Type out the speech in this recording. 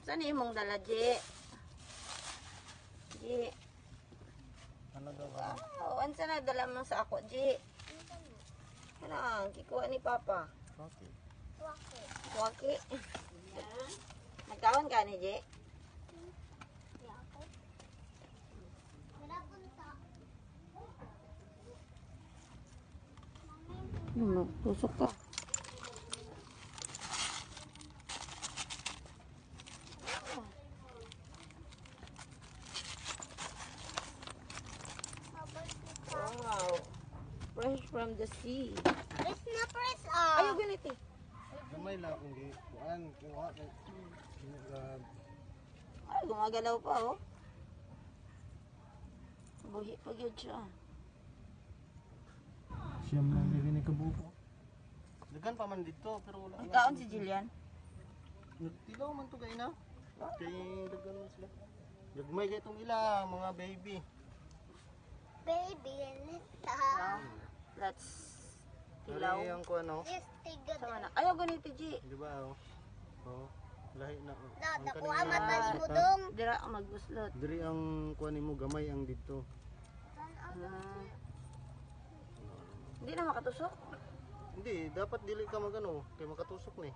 Saan imong dala, Ji? Ji. Ano daw? Wow, ano na dala mo sa ako, Ji? Ano, kikuha ni Papa. Okay. Waki. Nagkaon ka ni Ji? Tusok ka. Wow. Fresh from the sea. It's not fresh. Ayaw ganito. Gamay lang kung di. Kuan, kuha kay. Ay, gumagalaw pa, oh. Buhi pa yun siya. Siyam lang din ni kabuko. Dagan pa man dito pero wala. Nagkaon si Jillian. Tilaw man to kay na. Kay dagan man sila. Dagmay kay itong ila mga baby. Baby, nita. Let's tilaw. Ay ang kuan no. Yes, tiga. Sama na. Ayaw ganito, Ji. Di ba oh? Oh. Lahi na. Na, Ang nakuha kanina- mata ni mo dong. Dira ang magbuslot. Diri ang kuan nimo gamay ang dito. Hindi na makatusok. Hindi, dapat dili ka magano kay makatusok ni.